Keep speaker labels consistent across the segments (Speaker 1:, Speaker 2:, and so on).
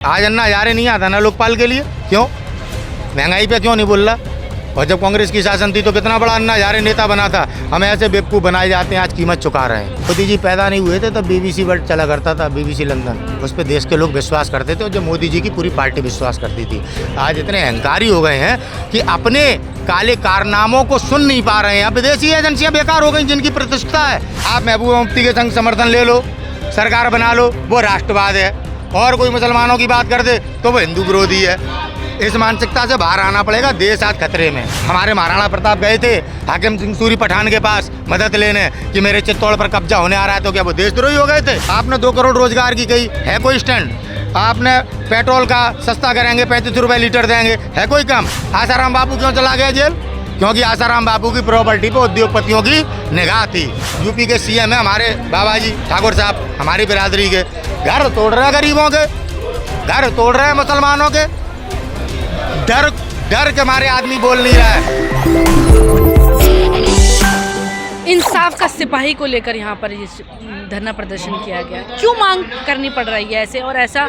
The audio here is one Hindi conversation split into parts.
Speaker 1: आज अन्ना हजारे नहीं आता ना लोकपाल के लिए, क्यों? महंगाई पे क्यों नहीं बोल रहा? और जब कांग्रेस की शासन थी तो कितना बड़ा अन्ना हजारे नेता बना था। हम ऐसे बेवकूफ़ बनाए जाते हैं, आज कीमत चुका रहे हैं। मोदी जी पैदा नहीं हुए थे तब BBC वर्ल्ड चला करता था, BBC लंदन, उस पर देश के लोग विश्वास करते थे और जब मोदी जी की पूरी पार्टी विश्वास करती थी। आज इतने अहंकारी हो गए हैं कि अपने काले कारनामों को सुन नहीं पा रहे हैं। अब विदेशी एजेंसियां बेकार हो गई जिनकी प्रतिष्ठा है। आप महबूबा मुफ्ती के संग समर्थन ले लो, सरकार बना लो, वो राष्ट्रवाद है। और कोई मुसलमानों की बात कर दे तो वो हिंदू विरोधी है। इस मानसिकता से बाहर आना पड़ेगा, देश आज खतरे में। हमारे महाराणा प्रताप गए थे हाकिम सिंह सूरी पठान के पास मदद लेने कि मेरे चित्तौड़ पर कब्जा होने आ रहा है, तो क्या वो देशद्रोही हो गए थे? आपने 2 करोड़ रोजगार की कही, है कोई स्टैंड? आपने पेट्रोल का सस्ता करेंगे, 35 रुपये लीटर देंगे, है कोई कम? आसाराम बापू क्यों चला गया जेल? क्योंकि आसाराम बापू की प्रॉपर्टी पर उद्योगपतियों की निगाह थी। यूपी के CM है हमारे बाबा जी ठाकुर साहब, हमारी बिरादरी के। घर तोड़ रहे हैं गरीबों के, घर तोड़ रहे हैं मुसलमानों के। डर के मारे आदमी बोल नहीं रहा है।
Speaker 2: इंसाफ का सिपाही को लेकर यहाँ पर ये धरना प्रदर्शन किया गया, क्यों मांग करनी पड़ रही है ऐसे, और ऐसा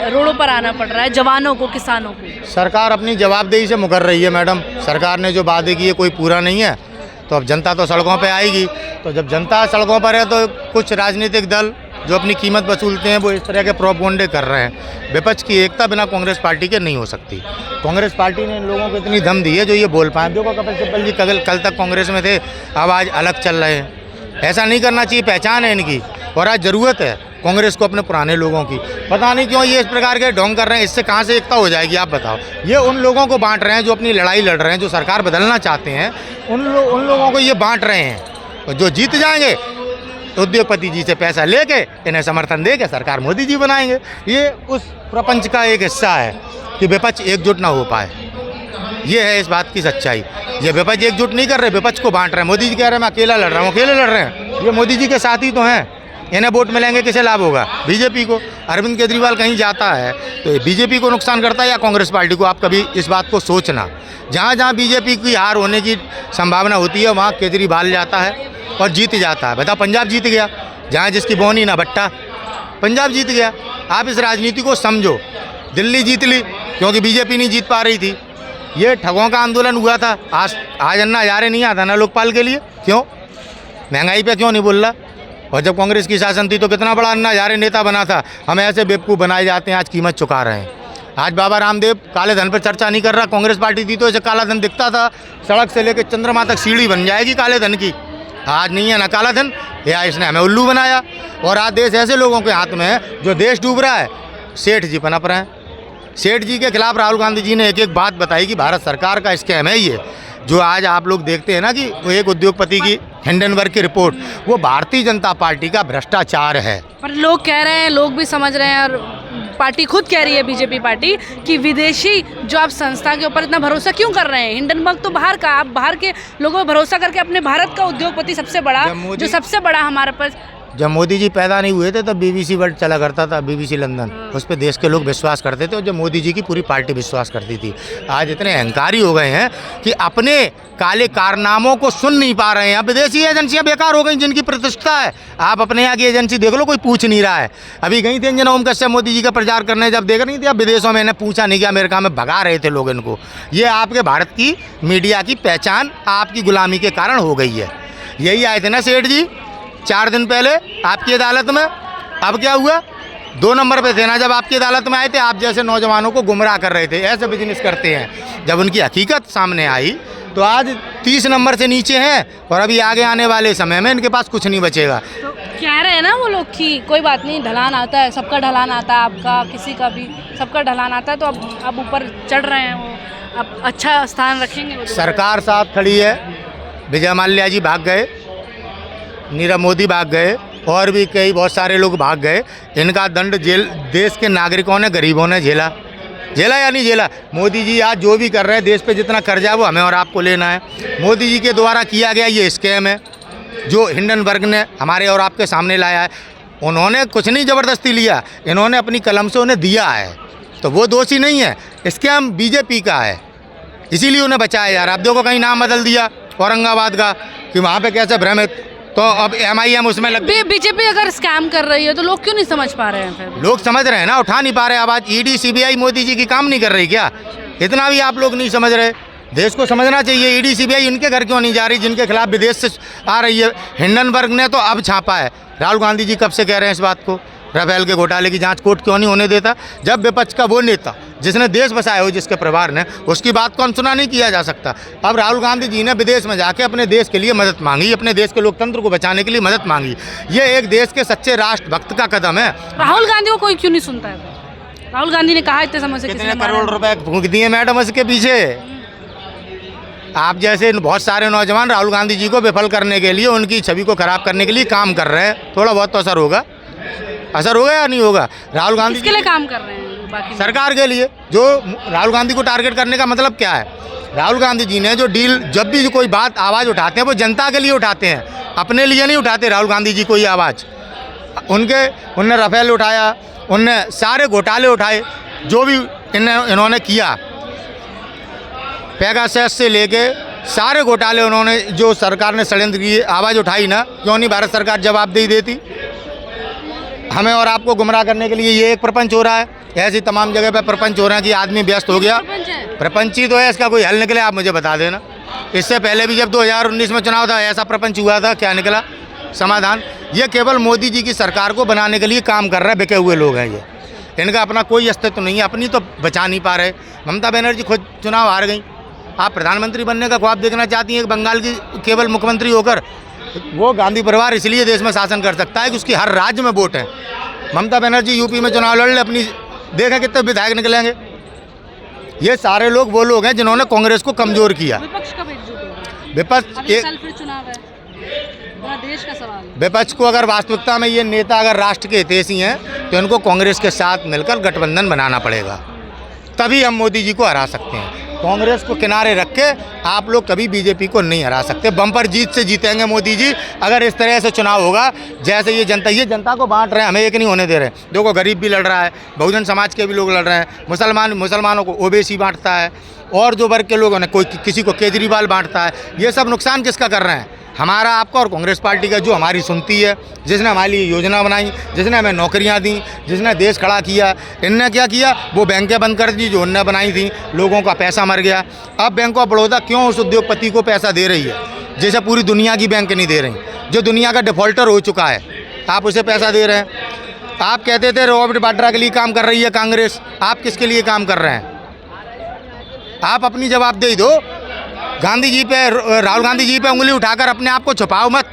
Speaker 2: रोडों पर आना पड़ रहा है जवानों को, किसानों को?
Speaker 1: सरकार अपनी जवाबदेही से मुकर रही है मैडम। सरकार ने जो वादे किए कोई पूरा नहीं है, तो अब जनता तो सड़कों पे आएगी। तो जब जनता सड़कों पर है तो कुछ राजनीतिक दल जो अपनी कीमत वसूलते हैं वो इस तरह के प्रोपगंडे कर रहे हैं। विपक्ष की एकता बिना कांग्रेस पार्टी के नहीं हो सकती। कांग्रेस पार्टी ने इन लोगों को इतनी दम दी है जो ये बोल पाए। देखो कपिल सिब्बल जी कल तक कांग्रेस में थे, अब आज अलग चल रहे हैं। ऐसा नहीं करना चाहिए, पहचान है इनकी और आज ज़रूरत है कांग्रेस को अपने पुराने लोगों की। पता नहीं क्यों ये इस प्रकार के ढोंग कर रहे हैं, इससे कहाँ से एकता हो जाएगी आप बताओ? ये उन लोगों को बांट रहे हैं जो अपनी लड़ाई लड़ रहे हैं, जो सरकार बदलना चाहते हैं, उन लोगों को ये बांट रहे हैं। और जो जीत जाएंगे उद्योगपति जी से पैसा लेके इन्हें समर्थन दे के सरकार मोदी जी बनाएंगे। ये उस प्रपंच का एक हिस्सा है कि विपक्ष एकजुट ना हो पाए। ये है इस बात की सच्चाई। ये विपक्ष एकजुट नहीं कर रहे, विपक्ष को बांट रहे हैं। मोदी जी कह रहे हैं मैं अकेला लड़ रहा हूँ, अकेले लड़ रहे हैं। ये मोदी जी के साथी तो हैं, इन्हें वोट मिलेंगे, किसे लाभ होगा? बीजेपी को। अरविंद केजरीवाल कहीं जाता है तो बीजेपी को नुकसान करता है या कांग्रेस पार्टी को? आप कभी इस बात को सोचना। जहाँ जहाँ बीजेपी की हार होने की संभावना होती है वहाँ केजरीवाल जाता है और जीत जाता है। बताओ, पंजाब जीत गया, जहाँ जिसकी बोनी ना बट्टा, पंजाब जीत गया। आप इस राजनीति को समझो। दिल्ली जीत ली क्योंकि बीजेपी नहीं जीत पा रही थी। ये ठगों का आंदोलन हुआ था। आज अन्ना हजारे नहीं आता ना लोकपाल के लिए, क्यों? महंगाई पे क्यों नहीं बोल रहा? और जब कांग्रेस की शासन थी तो कितना बड़ा अन्ना हजारे नेता बना था। हम ऐसे बेवकूफ़ बनाए जाते हैं, आज कीमत चुका रहे हैं। आज बाबा रामदेव काले धन पर चर्चा नहीं कर रहा। कांग्रेस पार्टी थी तो ऐसे काला धन दिखता था, सड़क से लेकर चंद्रमा तक सीढ़ी बन जाएगी काले धन की। आज नहीं है ना काला धन, या इसने हमें उल्लू बनाया। और आज देश ऐसे लोगों के हाथ में है जो देश डूब रहा है। सेठ जी पनप रहे हैं। सेठ जी के खिलाफ राहुल गांधी जी ने एक बात बताई कि भारत सरकार का स्कैम है ये। जो आज आप लोग देखते हैं ना कि वो एक उद्योगपति की हिंडनबर्ग की रिपोर्ट, वो भारतीय जनता पार्टी का भ्रष्टाचार है।
Speaker 2: पर लोग कह रहे हैं, लोग भी समझ रहे हैं, और पार्टी खुद कह रही है, बीजेपी पार्टी, कि विदेशी जो आप संस्था के ऊपर इतना भरोसा क्यों कर रहे हैं? हिंडनबर्ग तो बाहर का, आप बाहर के लोगों पर भरोसा करके अपने भारत का उद्योगपति सबसे बड़ा, जो सबसे बड़ा हमारे पास।
Speaker 1: जब मोदी जी पैदा नहीं हुए थे तब BBC वर्ल्ड चला करता था, BBC लंदन, उस पर देश के लोग विश्वास करते थे और जब मोदी जी की पूरी पार्टी विश्वास करती थी। आज इतने अहंकारी हो गए हैं कि अपने काले कारनामों को सुन नहीं पा रहे हैं। अब विदेशी एजेंसियां बेकार हो गई जिनकी प्रतिष्ठा है। आप अपने यहाँ की एजेंसी देख लो, कोई पूछ नहीं रहा है। अभी गई थी अंजना ओम कश्यप मोदी जी का प्रचार करने, जब देख रही थी, अब विदेशों में इन्हें पूछा नहीं गया, अमेरिका में भगा रहे थे लोग इनको। ये आपके भारत की मीडिया की पहचान आपकी गुलामी के कारण हो गई है। यही आए थे ना सेठ जी 4 दिन पहले आपकी अदालत में। अब क्या हुआ? 2 नंबर पे थे ना जब आपकी अदालत में आए थे। आप जैसे नौजवानों को गुमराह कर रहे थे, ऐसे बिजनेस करते हैं। जब उनकी हकीकत सामने आई तो आज 30 नंबर से नीचे हैं और अभी आगे आने वाले समय में इनके पास कुछ नहीं बचेगा।
Speaker 2: तो कह रहे हैं ना वो लोग कि कोई बात नहीं, ढलान आता है, सबका ढलान आता है, आपका किसी का भी, सबका ढलान आता है। तो अब ऊपर चढ़ रहे हैं वो, अब अच्छा स्थान रखेंगे।
Speaker 1: सरकार साथ खड़ी है। विजय माल्या जी भाग गए, नीरव मोदी भाग गए, और भी कई बहुत सारे लोग भाग गए। इनका दंड जेल देश के नागरिकों ने, गरीबों ने झेला या नहीं झेला? मोदी जी आज जो भी कर रहे हैं, देश पे जितना कर्जा है वो हमें और आपको लेना है। मोदी जी के द्वारा किया गया ये स्कैम है जो हिंडनबर्ग ने हमारे और आपके सामने लाया है। उन्होंने कुछ नहीं ज़बरदस्ती लिया, इन्होंने अपनी कलम से उन्हें दिया है, तो वो दोषी नहीं है। स्कैम बीजेपी का है, इसीलिए उन्हें बचाया यार। आप देखो कहीं नाम बदल दिया औरंगाबाद का कि वहाँ पे कैसे भ्रमित तो अब MIM उसमें लग गई।
Speaker 2: बीजेपी अगर स्कैम कर रही है तो लोग क्यों नहीं समझ पा रहे हैं फिर?
Speaker 1: लोग समझ रहे हैं ना, उठा नहीं पा रहे आवाज़। ED CBI मोदी जी की काम नहीं कर रही क्या? इतना भी आप लोग नहीं समझ रहे। देश को समझना चाहिए। ED CBI इनके घर क्यों नहीं जा रही जिनके खिलाफ विदेश से आ रही है? हिंडनबर्ग ने तो अब छापा है। राहुल गांधी जी कब से कह रहे हैं इस बात को? राफेल के घोटाले की जांच कोर्ट क्यों नहीं होने देता? जब विपक्ष का वो नेता जिसने देश बसाया हो, जिसके परिवार ने, उसकी बात को अनसुना नहीं किया जा सकता। अब राहुल गांधी जी ने विदेश में जाके अपने देश के लिए मदद मांगी, अपने देश के लोकतंत्र को बचाने के लिए मदद मांगी। ये एक देश के सच्चे राष्ट्रभक्त का कदम है।
Speaker 2: राहुल गांधी को कोई क्यों नहीं सुनता है? राहुल गांधी ने कहा इतने समय से
Speaker 1: कितने करोड़ रुपए फूंक दिए मैडम इसके पीछे। आप जैसे बहुत सारे नौजवान राहुल गांधी जी को विफल करने के लिए, उनकी छवि को खराब करने के लिए काम कर रहे हैं। थोड़ा बहुत तो असर होगा या नहीं होगा? राहुल गांधी
Speaker 2: किसके लिए काम कर रहे हैं? बाकी
Speaker 1: सरकार के लिए। जो राहुल गांधी को टारगेट करने का मतलब क्या है? राहुल गांधी जी ने जो डील, जब भी कोई बात आवाज़ उठाते हैं वो जनता के लिए उठाते हैं, अपने लिए नहीं उठाते। राहुल गांधी जी कोई आवाज़, उनने राफेल उठाया, उनने सारे घोटाले उठाए जो भी इन्होंने किया, पेगासस से लेके सारे घोटाले उन्होंने, जो सरकार ने षड्यंत्र की आवाज़ उठाई ना, क्यों नहीं भारत सरकार जवाबदेही देती? हमें और आपको गुमराह करने के लिए ये एक प्रपंच हो रहा है। ऐसी तमाम जगह पे प्रपंच हो रहे हैं कि आदमी व्यस्त हो गया। प्रपंच ही तो है, इसका कोई हल निकले आप मुझे बता देना। इससे पहले भी जब 2019 में चुनाव था, ऐसा प्रपंच हुआ था, क्या निकला समाधान? ये केवल मोदी जी की सरकार को बनाने के लिए काम कर रहे हैं, बिके हुए लोग हैं ये। इनका अपना कोई अस्तित्व नहीं है, अपनी तो बचा नहीं पा रहे। ममता बनर्जी खुद चुनाव हार गई। आप प्रधानमंत्री बनने का ख्वाब देखना चाहती हैं बंगाल की केवल मुख्यमंत्री होकर? वो गांधी परिवार इसलिए देश में शासन कर सकता है कि उसकी हर राज्य में वोट है। ममता बनर्जी यूपी में चुनाव लड़ ले, अपनी देखें कितने विधायक निकलेंगे। ये सारे लोग वो लोग हैं जिन्होंने कांग्रेस को कमजोर किया।
Speaker 2: विपक्ष कब एकजुट होगा?
Speaker 1: विपक्ष
Speaker 2: अगले साल फिर चुनाव है, पूरा देश का सवाल है।
Speaker 1: विपक्ष को अगर वास्तविकता में ये नेता अगर राष्ट्र के हितैषी हैं तो इनको कांग्रेस के साथ मिलकर गठबंधन बनाना पड़ेगा, तभी हम मोदी जी को हरा सकते हैं। कांग्रेस को किनारे रख के आप लोग कभी बीजेपी को नहीं हरा सकते। बम्पर जीत से जीतेंगे मोदी जी अगर इस तरह से चुनाव होगा। जैसे ये जनता को बांट रहे हैं, हमें एक नहीं होने दे रहे। देखो गरीब भी लड़ रहा है, बहुजन समाज के भी लोग लड़ रहे हैं, मुसलमानों को ओबीसी बांटता है, और जो वर्ग के लोगों ने कोई किसी को केजरीवाल बांटता है। ये सब नुकसान किसका कर रहे हैं? हमारा, आपका और कांग्रेस पार्टी का, जो हमारी सुनती है, जिसने हमारे लिए योजना बनाई, जिसने हमें नौकरियां दी, जिसने देश खड़ा किया। इनने क्या किया? वो बैंकें बंद कर दी जो उनने बनाई थी, लोगों का पैसा मर गया। अब बैंक ऑफ बड़ौदा क्यों उस उद्योगपति को पैसा दे रही है जैसे पूरी दुनिया की बैंक नहीं दे रही? जो दुनिया का डिफॉल्टर हो चुका है, आप उसे पैसा दे रहे हैं। आप कहते थे रॉबर्ट वाड्रा के लिए काम कर रही है कांग्रेस, आप किसके लिए काम कर रहे हैं? आप अपनी जवाबदेही दो। गांधी जी पे, राहुल गांधी जी पे उंगली उठाकर अपने आप को छुपाओ मत।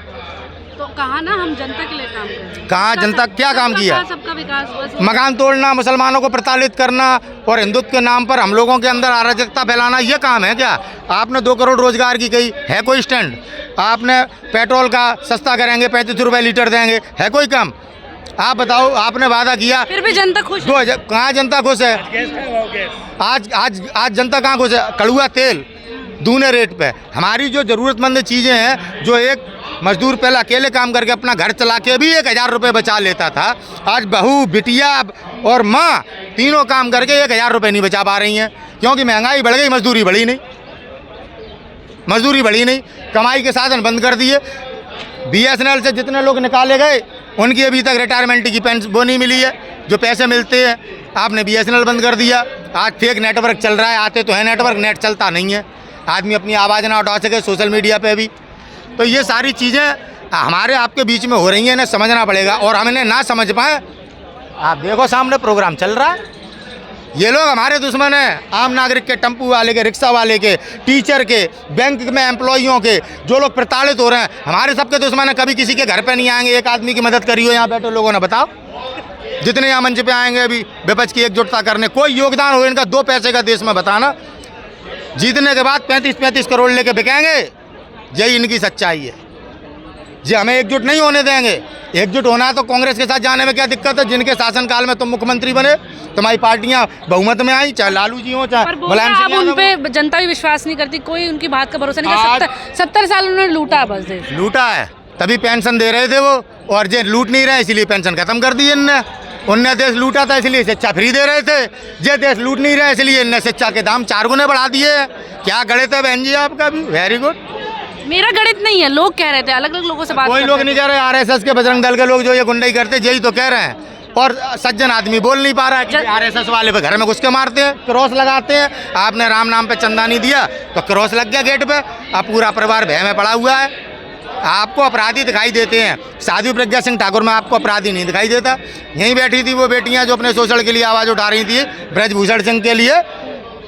Speaker 2: तो कहा ना हम जनता के लिए काम कर रहे हैं।
Speaker 1: कहाँ जनता क्या काम किया?
Speaker 2: सबका विकास, बस
Speaker 1: मकान तोड़ना, मुसलमानों को प्रताड़ित करना और हिंदुत्व के नाम पर हम लोगों के अंदर अराजकता फैलाना, ये काम है क्या? आपने 2 करोड़ रोजगार की कही है, कोई स्टैंड? आपने पेट्रोल का सस्ता करेंगे, 35 रुपये लीटर देंगे, है कोई काम? आप बताओ, आपने वादा किया,
Speaker 2: फिर भी जनता खुश है।
Speaker 1: कहाँ जनता खुश है? आज जनता कहाँ खुश है? कड़ुआ तेल दूने रेट पे। हमारी जो ज़रूरतमंद चीज़ें हैं, जो एक मजदूर पहले अकेले काम करके अपना घर चला के भी 1000 रुपये बचा लेता था, आज बहू, बिटिया और माँ तीनों काम करके 1000 रुपये नहीं बचा पा रही हैं, क्योंकि महंगाई बढ़ गई, मजदूरी बढ़ी नहीं। कमाई के साधन बंद कर दिए। BSNL से जितने लोग निकाले गए, उनकी अभी तक रिटायरमेंट की पेंशन वो नहीं मिली है, जो पैसे मिलते हैं। आपने BSNL बंद कर दिया। आज फेक नेटवर्क चल रहा है, आते तो है नेटवर्क, नेट चलता नहीं है। आदमी अपनी आवाज़ ना उठा सके सोशल मीडिया पे भी। तो ये सारी चीज़ें हमारे आपके बीच में हो रही हैं, इन्हें समझना पड़ेगा। और हम इन्हें ना समझ पाएँ, आप देखो सामने प्रोग्राम चल रहा है, ये लोग हमारे दुश्मन हैं। आम नागरिक के, टेम्पू वाले के, रिक्शा वाले के, टीचर के, बैंक में एम्प्लॉइयों के, जो लोग प्रताड़ित हो रहे हैं, हमारे सबके दुश्मन हैं। कभी किसी के घर पे नहीं आएंगे, एक आदमी की मदद करी हो यहाँ बैठे लोगों ने? बताओ, जितने यहाँ मंच पे आएंगे अभी विपक्ष की एकजुटता करने, कोई योगदान हो इनका 2 पैसे का देश में बताना। जीतने के बाद 35-35 करोड़ लेके बिकेंगे, यही इनकी सच्चाई है। जी हमें एकजुट नहीं होने देंगे। एकजुट होना है तो कांग्रेस के साथ जाने में क्या दिक्कत है? जिनके शासनकाल में तुम मुख्यमंत्री बने, तुम्हारी पार्टियां बहुमत में आई, चाहे लालू जी हो चाहे मुलायम सिंह यादव।
Speaker 2: उन पे जनता भी विश्वास नहीं करती, कोई उनकी बात का भरोसा नहीं कर सकता। 70 साल उन्होंने लूटा, बस देश
Speaker 1: लूटा है, तभी पेंशन दे रहे थे वो, और जे लूट नहीं रहे इसलिए पेंशन खत्म कर दी इनने। उनने देश लूटा था इसलिए शिक्षा फ्री दे रहे थे, जे देश लूट नहीं रहे इसलिए इनने शिक्षा के दाम 4 गुने बढ़ा दिए। क्या गणित है बहन जी आपका भी? Very good.
Speaker 2: मेरा गणित नहीं है, लोग कह रहे थे, अलग अलग लोगों से बात
Speaker 1: कोई
Speaker 2: कर
Speaker 1: लोग
Speaker 2: रहे
Speaker 1: नहीं
Speaker 2: थे।
Speaker 1: कह रहे, आरएसएस के बजरंग दल के लोग जो ये गुंडाई करते यही तो कह रहे हैं। और सज्जन आदमी बोल नहीं पा रहा है, आरएसएस वाले पे घर में घुस के मारते हैं, क्रॉस लगाते हैं। आपने राम नाम पे चंदा नहीं दिया तो क्रॉस लग गया गेट पे, अब पूरा परिवार भय में पड़ा हुआ है। आपको अपराधी दिखाई देते हैं, साध्वी प्रज्ञा सिंह ठाकुर में आपको अपराधी नहीं दिखाई देता। यहीं बैठी थी वो बेटियां जो अपने शोषण के लिए आवाज़ उठा रही थी, ब्रजभूषण सिंह के लिए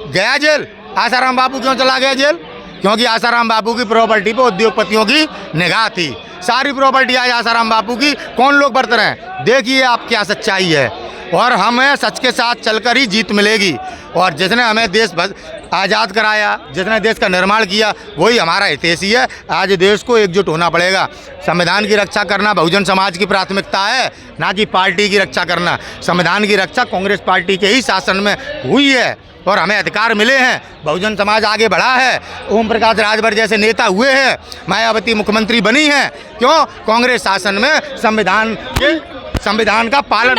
Speaker 1: गया जेल। आसाराम बापू क्यों चला गया जेल? क्योंकि आसाराम बापू की प्रॉपर्टी पे उद्योगपतियों की निगाह थी। सारी प्रॉपर्टी आज आसाराम बापू की, कौन लोग बरत रहे हैं? देखिए आप क्या सच्चाई है। और हमें सच के साथ चलकर ही जीत मिलेगी। और जिसने हमें देश आज़ाद कराया, जिसने देश का निर्माण किया, वही हमारा हितैषी है। आज देश को एकजुट होना पड़ेगा। संविधान की रक्षा करना बहुजन समाज की प्राथमिकता है, ना कि पार्टी की रक्षा करना। संविधान की रक्षा कांग्रेस पार्टी के ही शासन में हुई है और हमें अधिकार मिले हैं। बहुजन समाज आगे बढ़ा है, ओम प्रकाश राजभर जैसे नेता हुए हैं, मायावती मुख्यमंत्री बनी हैं। क्यों? कांग्रेस शासन में संविधान का पालन।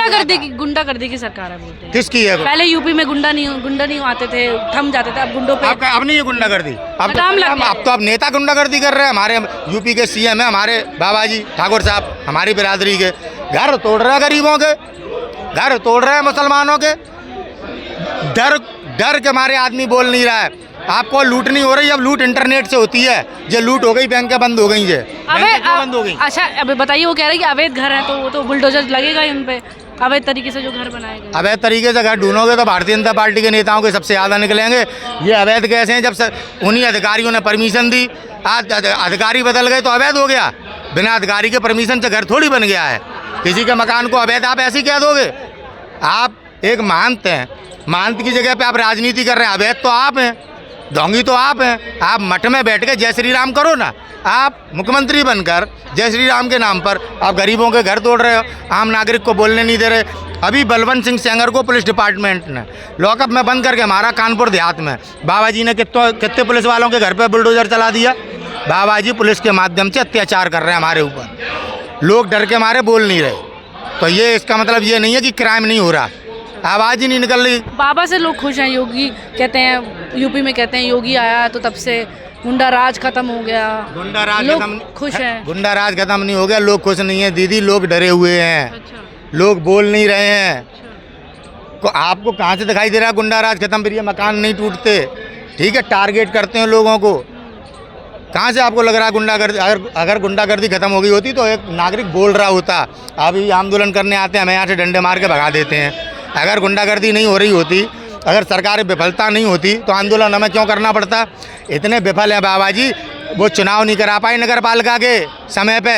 Speaker 2: गुंडागर्दी की सरकार है बोलते हैं।
Speaker 1: किसकी है?
Speaker 2: पहले यूपी में गुंडा नहीं आते थे, थम जाते थे, अब गुंडों पे
Speaker 1: अब नहीं है गुंडागर्दी।
Speaker 2: लगाम लग गया।
Speaker 1: अब तो अब नेता गुंडागर्दी कर रहे हैं। हमारे यूपी के सीएम है हमारे बाबा जी ठाकुर साहब, हमारी बिरादरी के घर तोड़ रहे हैं, गरीबों के घर तोड़ रहे हैं, मुसलमानों के। डर के मारे आदमी बोल नहीं रहा है। आपको लूट नहीं हो रही, अब लूट इंटरनेट से होती है। ये लूट हो गई, बैंकें बंद हो गई, ये बंद हो गई।
Speaker 2: अच्छा अब बताइए, वो कह रहे हैं कि अवैध घर है तो वो तो बुलडोजर लगेगा ही उन पे, अवैध तरीके से जो घर बनाएगा।
Speaker 1: अवैध तरीके से घर ढूंढोगे तो भारतीय जनता पार्टी के नेताओं के सबसे ज़्यादा निकलेंगे। ये अवैध कैसे हैं? जब उन्हीं अधिकारियों ने परमिशन दी, आज अधिकारी बदल गए तो अवैध हो गया। बिना अधिकारी के परमिशन से घर थोड़ी बन गया है। किसी के मकान को अवैध आप ऐसे ही कह दोगे? आप एक महंत हैं, महंत की जगह पे आप राजनीति कर रहे हैं। अवैध तो आप हैं, ढोंगी तो आप हैं। आप मठ में बैठ के जय श्री राम करो ना। आप मुख्यमंत्री बनकर जय श्री राम के नाम पर आप गरीबों के घर तोड़ रहे हो, आम नागरिक को बोलने नहीं दे रहे। अभी बलवंत सिंह सेंगर को पुलिस डिपार्टमेंट ने लॉकअप में बंद करके मारा कानपुर देहात में। बाबा जी ने कितने पुलिस वालों के घर पर बुलडोजर चला दिया। बाबा जी पुलिस के माध्यम से अत्याचार कर रहे हैं हमारे ऊपर। लोग डर के मारे बोल नहीं रहे। तो ये इसका मतलब ये नहीं है कि क्राइम नहीं हो रहा, आवाज़ ही नहीं निकल रही।
Speaker 2: बाबा से लोग खुश हैं। योगी कहते हैं, यूपी में कहते हैं योगी आया तो तब से गुंडा राज खत्म हो गया।
Speaker 1: गुंडा राज
Speaker 2: लोग
Speaker 1: खत्म
Speaker 2: खुश हैं।
Speaker 1: गुंडा राज खत्म नहीं हो गया, लोग खुश नहीं है दीदी। लोग डरे हुए हैं।
Speaker 2: अच्छा।
Speaker 1: लोग बोल नहीं रहे हैं। आपको कहाँ से दिखाई दे रहा है गुंडा राज खत्म? फिर ये मकान नहीं टूटते, ठीक है, टारगेट करते हैं लोगों को। कहाँ से आपको लग रहा है गुंडागर्दी? अगर गुंडागर्दी खत्म हो गई होती तो एक नागरिक बोल रहा होता। अभी आंदोलन करने आते हैं, हमें यहाँ से डंडे मार के भगा देते हैं। अगर गुंडागर्दी नहीं हो रही होती, अगर सरकार विफलता नहीं होती तो आंदोलन हमें क्यों करना पड़ता? इतने विफल हैं बाबा जी, वो चुनाव नहीं करा पाए नगर पालिका के समय पे,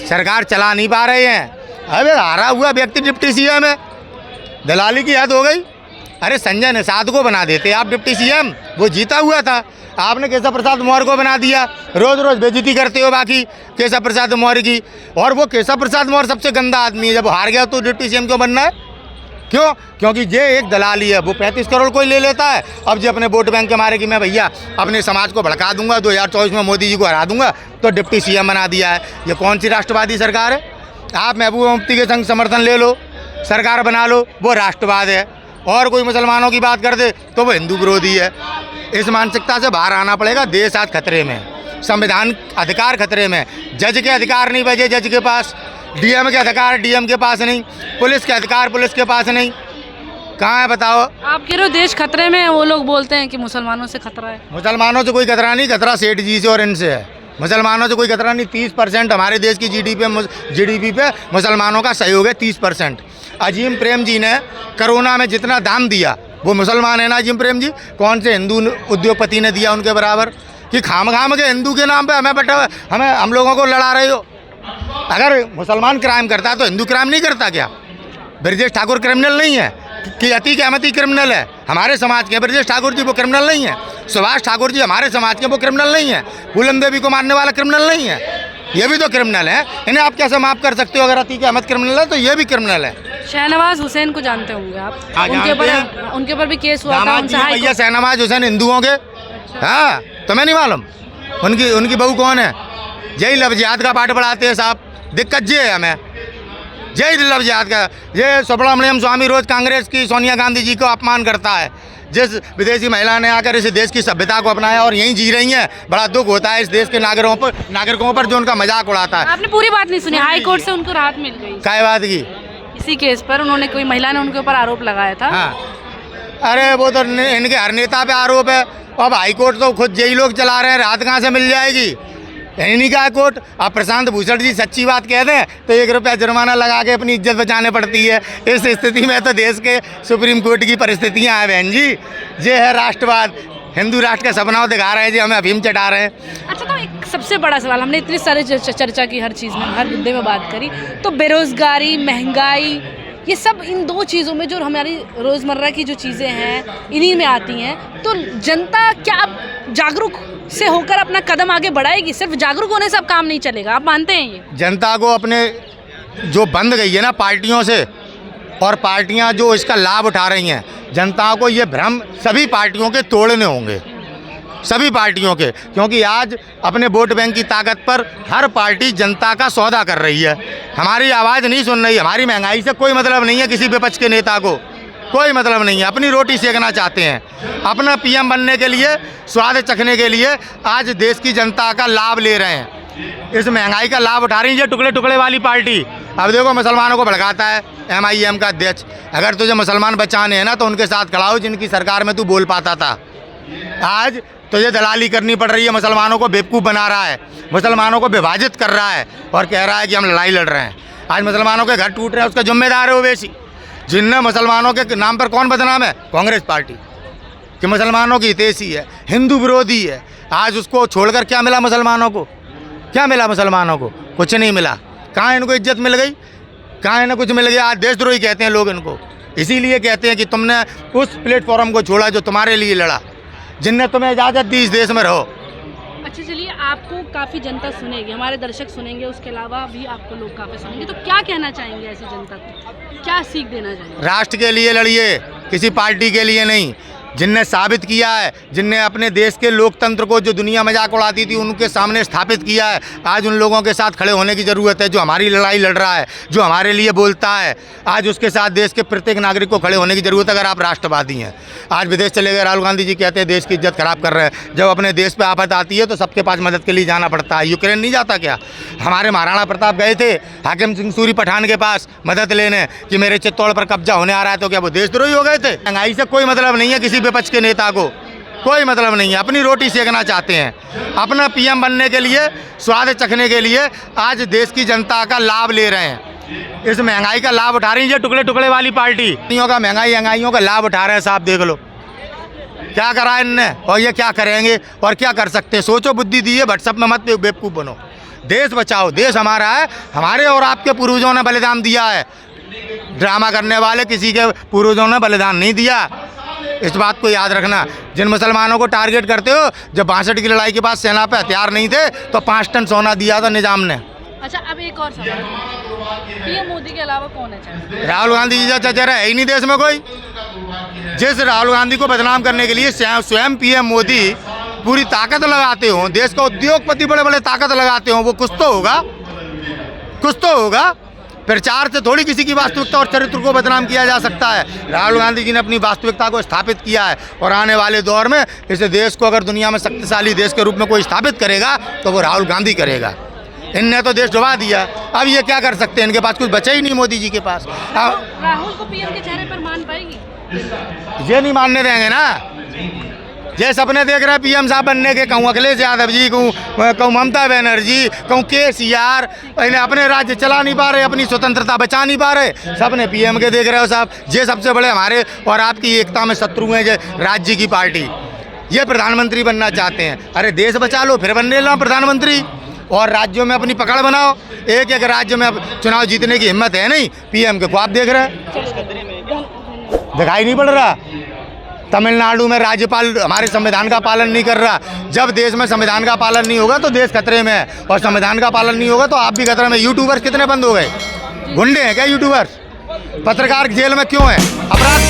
Speaker 1: सरकार चला नहीं पा रहे हैं। अबे हारा हुआ व्यक्ति डिप्टी सीएम है, दलाली की हद हो गई। अरे संजय निषाद को बना देते आप डिप्टी सीएम, वो जीता हुआ था। आपने केशव प्रसाद मौर्य को बना दिया। रोज़ रोज़ बेइज्जती करते हो बाकी केशव प्रसाद मौर्य की। और वो केशव प्रसाद मौर्य सबसे गंदा आदमी है। जब हार गया तो डिप्टी सीएम क्यों बनना है? क्यों? क्योंकि ये एक दलाली है। वो 35 करोड़ कोई ले लेता है। अब जो अपने वोट बैंक के मारे कि मैं भैया अपने समाज को भड़का दूंगा, 2024 में मोदी जी को हरा दूंगा, तो डिप्टी सीएम बना दिया है। ये कौन सी राष्ट्रवादी सरकार है? आप महबूबा मुफ्ती के संग समर्थन ले लो, सरकार बना लो, वो राष्ट्रवाद है। और कोई मुसलमानों की बात कर दे तो वो हिंदू विरोधी है। इस मानसिकता से बाहर आना पड़ेगा। देश आज खतरे में, संविधान अधिकार खतरे में। जज के अधिकार नहीं बचे जज के पास, डीएम के अधिकार डीएम के पास नहीं, पुलिस के अधिकार पुलिस के पास नहीं। कहाँ है बताओ?
Speaker 2: आप कह रहे हो देश खतरे में है, वो लोग बोलते हैं कि मुसलमानों से खतरा है।
Speaker 1: मुसलमानों से कोई खतरा नहीं, खतरा सेठ जी से और इनसे है। मुसलमानों से कोई खतरा नहीं। 30% हमारे देश की जीडीपी पे मुसलमानों का सहयोग है, 30%। अजीम प्रेम जी ने कोरोना में जितना दाम दिया वो मुसलमान है ना अजीम प्रेम जी? कौन से हिंदू उद्योगपति ने दिया उनके बराबर? कि खाम के हिंदू के नाम पे हमें हम लोगों को लड़ा रहे हो। अगर मुसलमान क्राइम करता है तो हिंदू क्राइम नहीं करता क्या? ब्रजेश ठाकुर क्रिमिनल नहीं है कि अतीक अहमदी क्रिमिनल है? हमारे समाज के ब्रजेश ठाकुर जी वो क्रिमिनल नहीं है। सुभाष ठाकुर जी हमारे समाज के वो क्रिमिनल नहीं है। फूलन देवी को मारने वाला क्रिमिनल नहीं है, ये भी तो क्रिमिनल है। इन्हें आप कैसे माफ़ कर सकते हो? अगर अतीक अहमद क्रिमिनल है तो ये भी क्रिमिनल है।
Speaker 2: शहनवाज हुसैन को जानते होंगे आप?
Speaker 1: हाँ,
Speaker 2: उनके ऊपर भी केस हुआ था।
Speaker 1: भैया शहनवाज हुसैन हिंदुओं के, हाँ तुम्हें नहीं मालूम? उनकी बहू कौन है? यही लफ्ज़ियात का पाठ पढ़ाते हैं साहब। दिक्कत ये है हमें, जय लफ्ज याद का। ये सुब्रमण्यम स्वामी रोज कांग्रेस की सोनिया गांधी जी को अपमान करता है। जिस विदेशी महिला ने आकर इस देश की सभ्यता को अपनाया और यहीं जी रही हैं, बड़ा दुख होता है इस देश के नागरिकों पर जो उनका मजाक उड़ाता है।
Speaker 2: आपने पूरी बात नहीं सुनी। हाई कोर्ट से उनको राहत मिल गई
Speaker 1: क्या बात की?
Speaker 2: इसी केस पर उन्होंने, कोई महिला ने उनके ऊपर आरोप लगाया था।
Speaker 1: हाँ, अरे वो तो इनके हर नेता पे आरोप है। अब हाई कोर्ट तो खुद यही लोग चला रहे हैं, राहत कहाँ से मिल जाएगी? इन्हीं का कोर्ट। अब प्रशांत भूषण जी सच्ची बात कह दें तो 1 रुपया जुर्माना लगा के अपनी इज्जत बचाने पड़ती है। इस स्थिति में तो देश के सुप्रीम कोर्ट की परिस्थितियाँ हैं बहन जी। ये है राष्ट्रवाद, हिंदू राष्ट्र का सपना दिखा रहे हैं जी, हमें अफीम चटा रहे हैं।
Speaker 2: अच्छा, तो एक सबसे बड़ा सवाल, हमने इतनी सारी चर्चा की, हर चीज़ में, हर मुद्दे में बात करी, तो बेरोजगारी, महंगाई, ये सब इन 2 चीज़ों में जो हमारी रोज़मर्रा की जो चीज़ें हैं इन्हीं में आती हैं। तो जनता क्या अब जागरूक से होकर अपना कदम आगे बढ़ाएगी? सिर्फ जागरूक होने से अब काम नहीं चलेगा, आप मानते हैं ये?
Speaker 1: जनता को अपने जो बंद गई है ना पार्टियों से, और पार्टियां जो इसका लाभ उठा रही हैं, जनता को ये भ्रम सभी पार्टियों के तोड़ने होंगे, सभी पार्टियों के। क्योंकि आज अपने वोट बैंक की ताकत पर हर पार्टी जनता का सौदा कर रही है, हमारी आवाज़ नहीं सुन रही। हमारी महंगाई से कोई मतलब नहीं है किसी विपक्ष के नेता को, कोई मतलब नहीं है। अपनी रोटी सेकना चाहते हैं, अपना पीएम बनने के लिए, स्वाद चखने के लिए आज देश की जनता का लाभ ले रहे हैं। इस महंगाई का लाभ उठा रही है टुकड़े टुकड़े वाली पार्टी। अब देखो मुसलमानों को भड़काता है MIM का अध्यक्ष। अगर तुझे मुसलमान बचाने हैं ना तो उनके साथ खड़ा हो जिनकी सरकार में तू बोल पाता था। आज तुझे दलाली करनी पड़ रही है, मुसलमानों को बेवकूफ़ बना रहा है, मुसलमानों को विभाजित कर रहा है और कह रहा है कि हम लड़ाई लड़ रहे हैं। आज मुसलमानों के घर टूट रहे हैं, उसका जिम्मेदार है ओवैसी। जिनने मुसलमानों के नाम पर कौन बदनाम है? कांग्रेस पार्टी, कि मुसलमानों की हितैषी है, हिंदू विरोधी है। आज उसको छोड़कर क्या मिला मुसलमानों को? क्या मिला मुसलमानों को? कुछ नहीं मिला। कहाँ इनको इज्जत मिल गई? कहाँ इन्हें कुछ मिल गया? आज देशद्रोही कहते हैं लोग इनको। इसीलिए कहते हैं कि तुमने उस प्लेटफॉर्म को छोड़ा जो तुम्हारे लिए लड़ा, जिनने तुम्हें इजाज़त दी इस देश में रहो।
Speaker 2: अच्छा, चलिए, आपको काफ़ी जनता सुनेगी, हमारे दर्शक सुनेंगे, उसके अलावा भी आपको लोग काफ़ी सुनेंगे, तो क्या कहना चाहेंगे ऐसी जनता को? क्या सीख देना चाहेंगे?
Speaker 1: राष्ट्र के लिए लड़िए, किसी पार्टी के लिए नहीं। जिनने साबित किया है, जिनने अपने देश के लोकतंत्र को जो दुनिया मजाक उड़ाती थी उनके सामने स्थापित किया है, आज उन लोगों के साथ खड़े होने की ज़रूरत है। जो हमारी लड़ाई लड़ रहा है, जो हमारे लिए बोलता है, आज उसके साथ देश के प्रत्येक नागरिक को खड़े होने की ज़रूरत है अगर आप राष्ट्रवादी हैं। आज विदेश चले गए राहुल गांधी जी, कहते हैं देश की इज्जत खराब कर रहे हैं। जब अपने देश पे आफत आती है तो सबके पास मदद के लिए जाना पड़ता है। यूक्रेन नहीं जाता क्या? हमारे महाराणा प्रताप गए थे हाकिम सिंह सूरी पठान के पास मदद लेने कि मेरे चित्तौड़ पर कब्जा होने आ रहा है, तो क्या वो देशद्रोही हो गए थे? महंगाई से कोई मतलब नहीं है किसी विपक्ष के नेता को, कोई मतलब नहीं है। अपनी रोटी सेकना चाहते हैं, अपना पीएम बनने के लिए, स्वाद चखने के लिए आज देश की जनता का लाभ ले रहे हैं। इस महंगाई का लाभ उठा रही है टुकड़े टुकड़े वाली पार्टी। का महंगाइयों का लाभ उठा रहे हैं साहब, देख लो क्या करा है इनने और ये क्या करेंगे और क्या कर सकते हैं। सोचो, बुद्धि दी है, व्हाट्सएप में मत बेवकूफ़ बनो। देश बचाओ, देश हमारा है, हमारे और आपके पूर्वजों ने बलिदान दिया है। ड्रामा करने वाले किसी के पूर्वजों ने बलिदान नहीं दिया, इस बात को याद रखना। जिन मुसलमानों को टारगेट करते हो, जब 62 की लड़ाई के बाद सेना पे हथियार नहीं थे तो 5 टन सोना दिया था निजाम ने।
Speaker 2: अच्छा, अब एक और सवाल, पीएम मोदी के अलावा कौन है?
Speaker 1: राहुल गांधी जी जैसा चेहरा है ही नहीं देश में कोई। जिस राहुल गांधी को बदनाम करने के लिए स्वयं पीएम मोदी पूरी ताकत लगाते हो, देश का उद्योगपति बड़े बड़े ताकत लगाते हो, वो कुछ तो होगा, कुछ तो होगा। प्रचार से थोड़ी किसी की वास्तविकता और चरित्र को बदनाम किया जा सकता है। राहुल गांधी जी ने अपनी वास्तविकता को स्थापित किया है और आने वाले दौर में इस देश को अगर दुनिया में शक्तिशाली देश के रूप में कोई स्थापित करेगा तो वो राहुल गांधी करेगा। इनने तो देश डुबा दिया, अब ये क्या कर सकते हैं? इनके पास कुछ बचा ही नहीं मोदी जी के पास।
Speaker 2: राहुल को पीएम के चेहरे पर मान पाएगी?
Speaker 1: ये नहीं मानने देंगे ना। ये सपने देख रहे हैं पीएम साहब बनने के, कहूँ अखिलेश यादव जी, कहूँ ममता बनर्जी, कहूँ KCR, इन्हें अपने राज्य चला नहीं पा रहे, अपनी स्वतंत्रता बचा नहीं पा रहे, सपने पीएम के देख रहे हो साहब। ये सबसे बड़े हमारे और आपकी एकता में शत्रु हैं, ये राज्य की पार्टी। ये प्रधानमंत्री बनना चाहते हैं। अरे देश बचा लो फिर बनने लो प्रधानमंत्री, और राज्यों में अपनी पकड़ बनाओ। एक एक राज्य में अब चुनाव जीतने की हिम्मत है नहीं, पीएम के ख्वाब देख रहे हैं, दिखाई नहीं पड़ रहा। तमिलनाडु में राज्यपाल हमारे संविधान का पालन नहीं कर रहा। जब देश में संविधान का पालन नहीं होगा तो देश खतरे में है, और संविधान का पालन नहीं होगा तो आप भी खतरे में। यूट्यूबर्स कितने बंद हो गए? गुंडे हैं क्या यूट्यूबर्स? पत्रकार जेल में क्यों है? अपराध